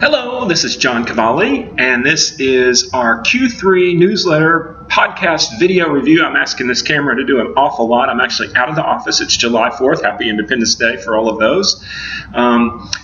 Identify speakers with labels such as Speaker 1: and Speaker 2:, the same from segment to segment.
Speaker 1: Hello, this is John Kvale, and this is our Q3 newsletter podcast video review. I'm asking this camera to do an awful lot. I'm actually out of the office. It's July 4th. Happy Independence Day for all of those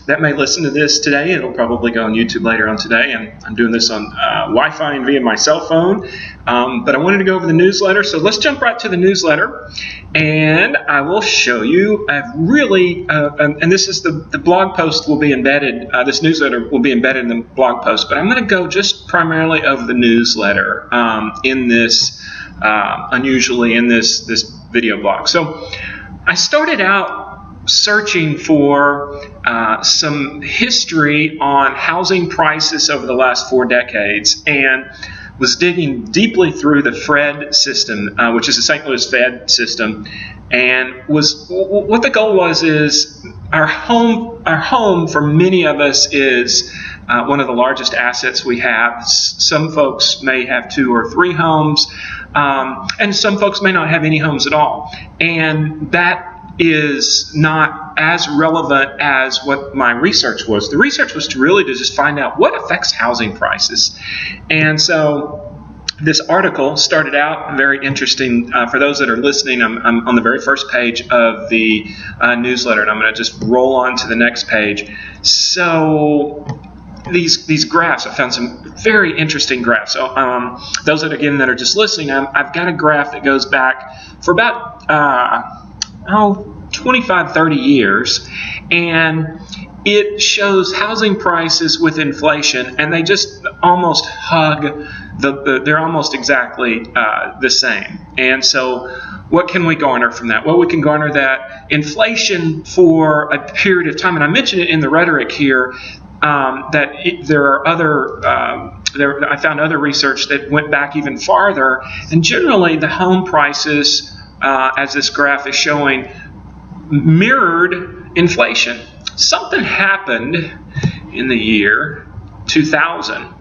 Speaker 1: that may listen to this today. It'll probably go on YouTube later on today, and I'm doing this on Wi-Fi and via my cell phone. But I wanted to go over the newsletter, so let's jump right to the newsletter, and I will show you a really, and this is the blog post will be embedded, this newsletter will be embedded in the blog post, but I'm going to go just primarily over the newsletter in this, unusually in this video blog. So I started out searching for some history on housing prices over the last 4 decades, and was digging deeply through the FRED system, which is the St. Louis Fed system, and what the goal was is our home for many of us is one of the largest assets we have. Some folks may have 2 or 3 homes, and some folks may not have any homes at all, and that is not as relevant as what my research was. The research was to just find out what affects housing prices. And so this article started out very interesting. For those that are listening, I'm on the very first page of the newsletter, and I'm going to just roll on to the next page. So these graphs, I found some very interesting graphs. So those that are just listening, I've got a graph that goes back for about 25, 30 years, and it shows housing prices with inflation, and they just almost hug they're almost exactly the same. And so what can we garner from that? Well, we can garner that inflation for a period of time, and I mentioned it in the rhetoric here, there are other I found other research that went back even farther, and generally the home prices, as this graph is showing, mirrored inflation. Something happened in the year 2000.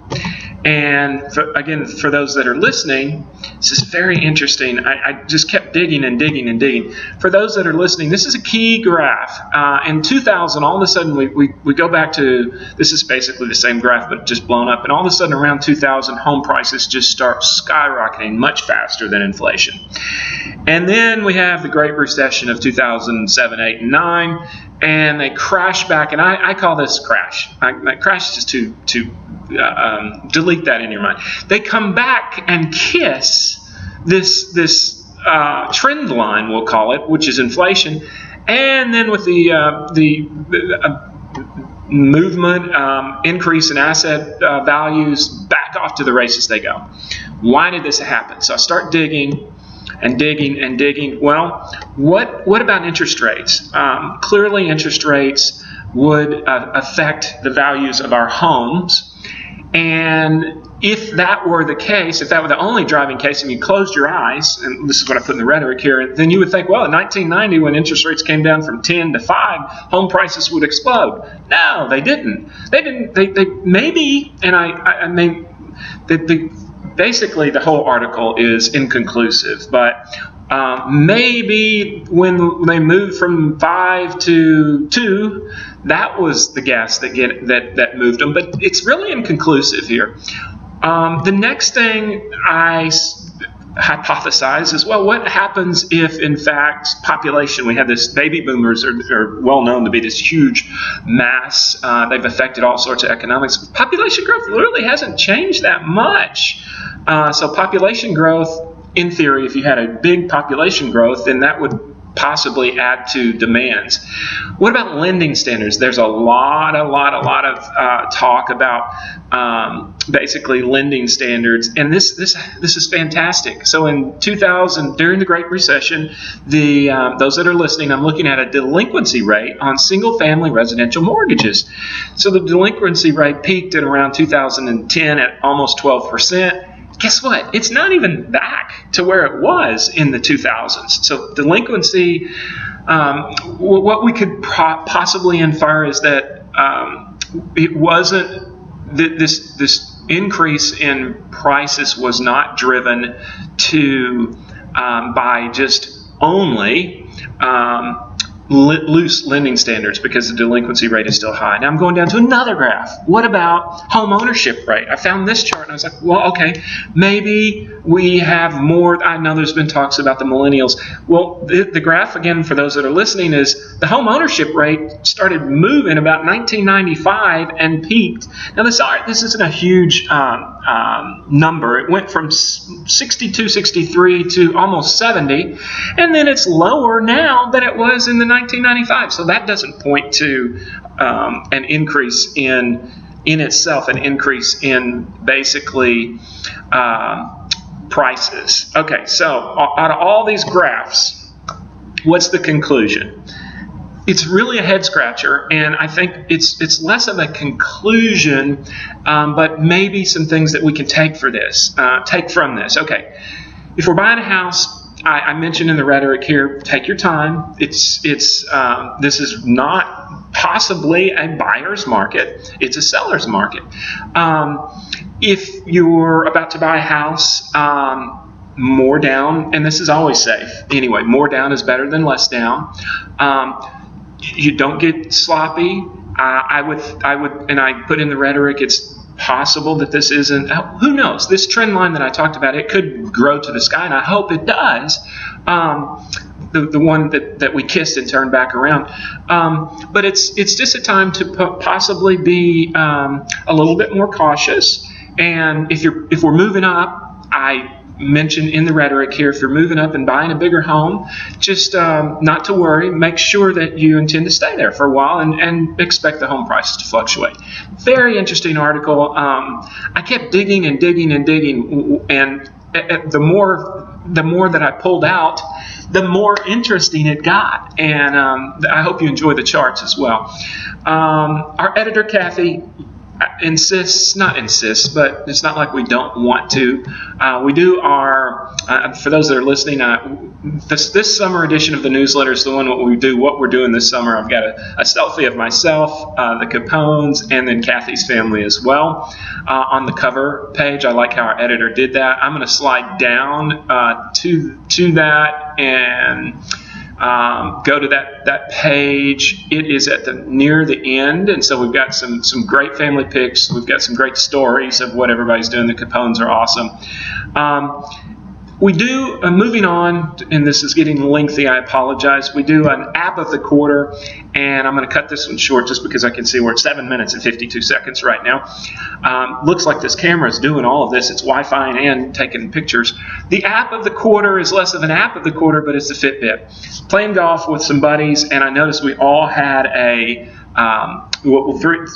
Speaker 1: And for those that are listening, this is very interesting. I just kept digging and digging and digging. For those that are listening, this is a key graph. In 2000, all of a sudden, we go back to, this is basically the same graph, but just blown up. And all of a sudden, around 2000, home prices just start skyrocketing much faster than inflation. And then we have the Great Recession of 2007, 8, and 9. And they crash back, and I call this crash. Crash is to delete that in your mind. They come back and kiss this trend line, we'll call it, which is inflation, and then with the movement, increase in asset values, back off to the races they go. Why did this happen? So I start digging and digging and digging. Well, what about interest rates? Clearly, interest rates would affect the values of our homes. And if that were the case, if that were the only driving case, and you closed your eyes, and this is what I put in the rhetoric here, then you would think, well, in 1990, when interest rates came down from 10 to 5, home prices would explode. No, they didn't. They maybe, and I mean, basically the whole article is inconclusive, but maybe when they moved from 5 to 2, that was the gas that moved them. But it's really inconclusive here. The next thing I hypothesize is, well, what happens if, in fact, population, we have this, baby boomers are well known to be this huge mass. They've affected all sorts of economics. Population growth really hasn't changed that much. So population growth, in theory, if you had a big population growth, then that would possibly add to demands. What about lending standards? There's a lot of talk about basically lending standards, and this is fantastic. So in 2000, during the Great Recession, those that are listening, I'm looking at a delinquency rate on single-family residential mortgages. So the delinquency rate peaked at around 2010 at almost 12%. Guess what? It's not even back to where it was in the 2000s. So delinquency, what we could possibly infer is that it wasn't this increase in prices was not driven by just only loose lending standards because the delinquency rate is still high. Now I'm going down to another graph. What about home ownership rate? I found this chart and I was like, well, okay, maybe we have more. I know there's been talks about the millennials. Well, the graph, again, for those that are listening, is the home ownership rate started moving about 1995 and peaked. Now this isn't a huge number. It went from 62, 63 to almost 70, and then it's lower now than it was in the 1995. So that doesn't point to an increase in itself, an increase in basically prices. Okay, so out of all these graphs, what's the conclusion? It's really a head scratcher, and I think it's less of a conclusion, but maybe some things that we can take from this. Okay, if we're buying a house, I mentioned in the rhetoric here, take your time. This is not possibly a buyer's market. It's a seller's market. If you're about to buy a house, more down, and this is always safe. Anyway, more down is better than less down. You don't get sloppy. I would, and I put in the rhetoric, it's possible that this isn't, who knows, this trend line that I talked about, it could grow to the sky, and I hope it does, the one that we kissed and turned back around, but it's just a time to possibly be a little bit more cautious. And if we're moving up, I mentioned in the rhetoric here, if you're moving up and buying a bigger home, just not to worry. Make sure that you intend to stay there for a while and expect the home prices to fluctuate. Very interesting article. I kept digging and digging and digging, and the more that I pulled out, the more interesting it got. And I hope you enjoy the charts as well. Our editor, Kathy, not insists, but it's not like we don't want to. We do our, for those that are listening, this summer edition of the newsletter is the one what we're doing this summer. I've got a selfie of myself, the Capones, and then Kathy's family as well on the cover page. I like how our editor did that. I'm going to slide down to that and go to that page. It is near the end, and so we've got some great family pics. We've got some great stories of what everybody's doing. The Capones are awesome. We do, moving on, and this is getting lengthy, I apologize. We do an app of the quarter, and I'm going to cut this one short just because I can see we're at 7 minutes and 52 seconds right now. Looks like this camera is doing all of this. It's Wi-Fi and taking pictures. The app of the quarter is less of an app of the quarter, but it's the Fitbit. Playing golf with some buddies, and I noticed we all had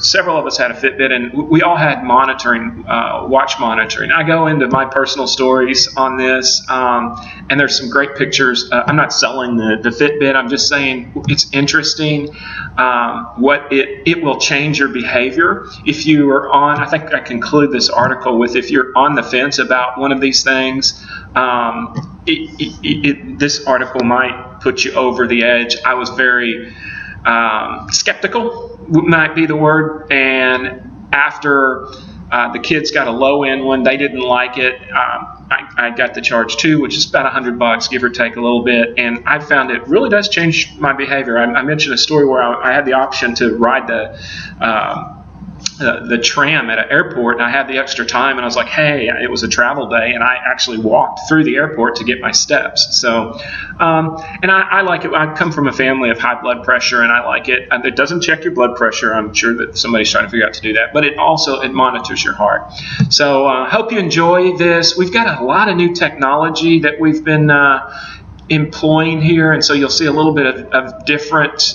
Speaker 1: several of us had a Fitbit, and we all had watch monitoring. I go into my personal stories on this, and there's some great pictures. I'm not selling the Fitbit. I'm just saying it's interesting what it will change your behavior. If you are on, I think I conclude this article with, if you're on the fence about one of these things, this article might put you over the edge. I was very skeptical, might be the word, and after the kids got a low-end one, they didn't like it. I got the charge too, which is about $100, give or take a little bit, and I found it really does change my behavior. I mentioned a story where I had the option to ride the tram at an airport, and I had the extra time, and I was like, hey, it was a travel day, and I actually walked through the airport to get my steps. So, and I like it. I come from a family of high blood pressure, and I like it. It doesn't check your blood pressure. I'm sure that somebody's trying to figure out to do that, but it monitors your heart. So, hope you enjoy this. We've got a lot of new technology that we've been employing here, and so you'll see a little bit of different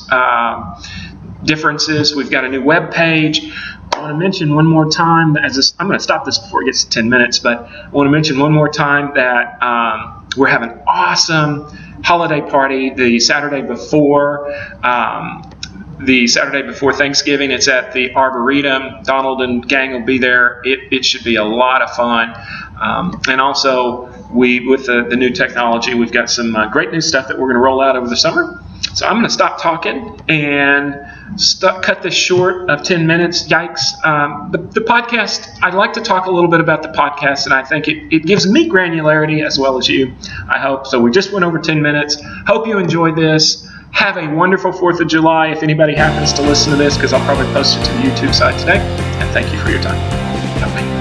Speaker 1: differences. We've got a new web page. I want to mention one more time, I'm going to stop this before it gets to 10 minutes, but I want to mention one more time that we're having an awesome holiday party the Saturday before Thanksgiving. It's at the Arboretum. Donald and gang will be there. It should be a lot of fun. And also, with the new technology, we've got some great new stuff that we're going to roll out over the summer. So I'm going to stop talking and cut this short of 10 minutes. Yikes. The podcast, I'd like to talk a little bit about the podcast, and I think it gives me granularity as well as you, I hope. So we just went over 10 minutes. Hope you enjoyed this. Have a wonderful 4th of July if anybody happens to listen to this, because I'll probably post it to the YouTube site today. And thank you for your time. Bye-bye.